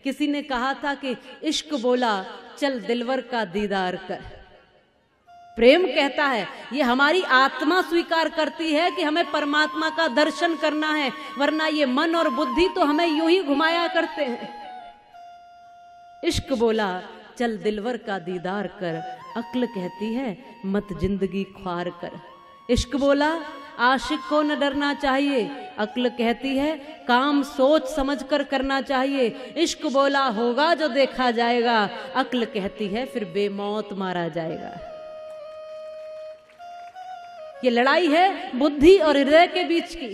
किसी ने कहा था कि इश्क बोला चल दिलवर का दीदार कर। प्रेम कहता है, ये हमारी आत्मा स्वीकार करती है कि हमें परमात्मा का दर्शन करना है, वरना ये मन और बुद्धि तो हमें यूं ही घुमाया करते हैं। इश्क बोला चल दिलवर का दीदार कर, अक्ल कहती है मत जिंदगी ख्वार कर। इश्क बोला आशिक को न डरना चाहिए, अक्ल कहती है काम सोच समझ कर करना चाहिए। इश्क बोला होगा जो देखा जाएगा, अक्ल कहती है फिर बेमौत मारा जाएगा। ये लड़ाई है बुद्धि और हृदय के बीच की।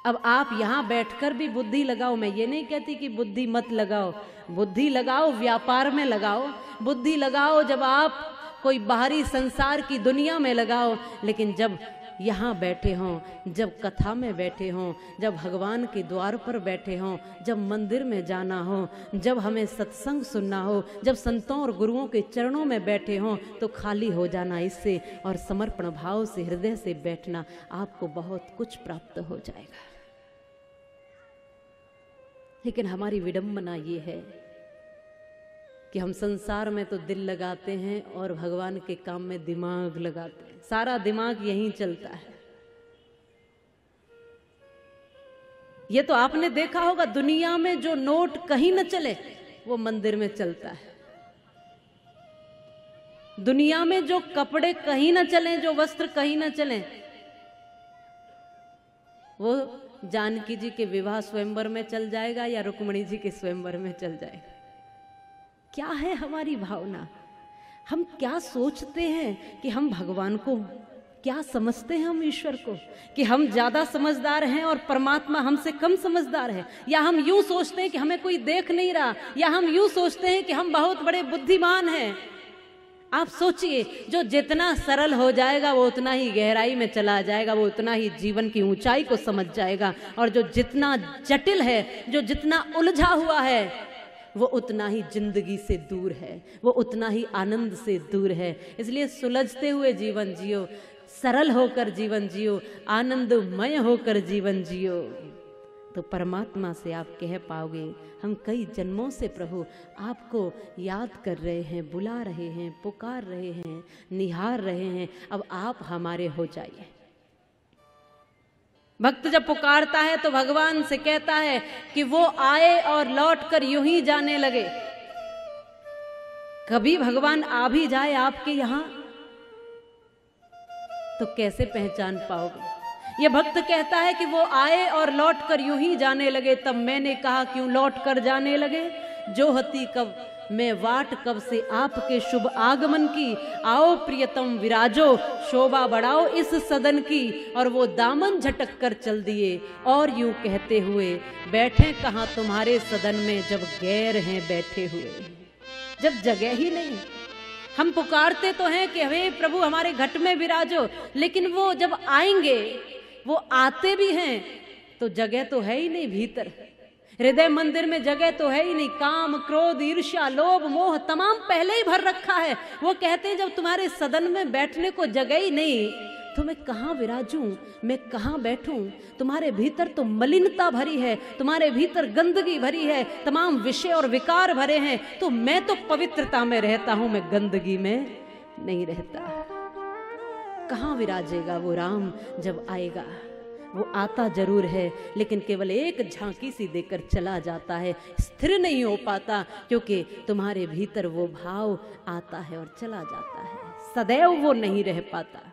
अब आप यहां बैठकर भी बुद्धि लगाओ, मैं ये नहीं कहती कि बुद्धि मत लगाओ, बुद्धि लगाओ, व्यापार में लगाओ, बुद्धि लगाओ जब आप कोई बाहरी संसार की दुनिया में लगाओ, लेकिन जब यहाँ बैठे हों, जब कथा में बैठे हों, जब भगवान के द्वार पर बैठे हों, जब मंदिर में जाना हो, जब हमें सत्संग सुनना हो, जब संतों और गुरुओं के चरणों में बैठे हों, तो खाली हो जाना इससे और समर्पण भाव से हृदय से बैठना, आपको बहुत कुछ प्राप्त हो जाएगा। लेकिन हमारी विडंबना ये है कि हम संसार में तो दिल लगाते हैं और भगवान के काम में दिमाग लगाते हैं, सारा दिमाग यहीं चलता है। ये तो आपने देखा होगा, दुनिया में जो नोट कहीं न चले वो मंदिर में चलता है। दुनिया में जो कपड़े कहीं न चले, जो वस्त्र कहीं न चले, वो जानकी जी के विवाह स्वयंवर में चल जाएगा या रुक्मणी जी के स्वयंवर में चल जाएगा। क्या है हमारी भावना? हम क्या सोचते हैं कि हम भगवान को क्या समझते हैं, हम ईश्वर को, कि हम ज्यादा समझदार हैं और परमात्मा हमसे कम समझदार है, या हम यूं सोचते हैं कि हमें कोई देख नहीं रहा, या हम यूं सोचते हैं कि हम बहुत बड़े बुद्धिमान हैं। आप सोचिए, जो जितना सरल हो जाएगा वो उतना ही गहराई में चला जाएगा, वो उतना ही जीवन की ऊंचाई को समझ जाएगा, और जो जितना जटिल है, जो जितना उलझा हुआ है, वो उतना ही जिंदगी से दूर है, वो उतना ही आनंद से दूर है। इसलिए सुलझते हुए जीवन जियो, सरल होकर जीवन जियो, आनंदमय होकर जीवन जियो, तो परमात्मा से आप कह पाओगे हम कई जन्मों से प्रभु आपको याद कर रहे हैं, बुला रहे हैं, पुकार रहे हैं, निहार रहे हैं, अब आप हमारे हो जाइए। भक्त जब पुकारता है तो भगवान से कहता है कि वो आए और लौटकर यूं ही जाने लगे। कभी भगवान आ भी जाए आपके यहां तो कैसे पहचान पाओगे? ये भक्त कहता है कि वो आए और लौटकर यूं ही जाने लगे। तब मैंने कहा क्यों लौटकर जाने लगे? जो हती कब मैं वाट कब से आपके शुभ आगमन की, आओ प्रियतम विराजो, शोभा बढ़ाओ इस सदन की। और वो दामन झटक कर चल दिए और यूं कहते हुए, बैठे कहाँ तुम्हारे सदन में जब गैर हैं बैठे हुए, जब जगह ही नहीं। हम पुकारते तो हैं कि हे प्रभु हमारे घट में विराजो, लेकिन वो जब आएंगे, वो आते भी हैं तो जगह तो है ही नहीं भीतर। हृदय मंदिर में जगह तो है ही नहीं। काम, क्रोध, ईर्ष्या, लोभ, मोह तमाम पहले ही भर रखा है। वो कहते हैं जब तुम्हारे सदन में बैठने को जगह ही नहीं तो मैं कहाँ विराजूं, मैं कहाँ बैठूं? तुम्हारे भीतर तो मलिनता भरी है, तुम्हारे भीतर गंदगी भरी है, तमाम विषय और विकार भरे हैं। तो मैं तो पवित्रता में रहता हूं, मैं गंदगी में नहीं रहता। कहाँ विराजेगा वो राम जब आएगा? वो आता जरूर है, लेकिन केवल एक झांकी सी देकर चला जाता है, स्थिर नहीं हो पाता, क्योंकि तुम्हारे भीतर वो भाव आता है और चला जाता है, सदैव वो नहीं रह पाता।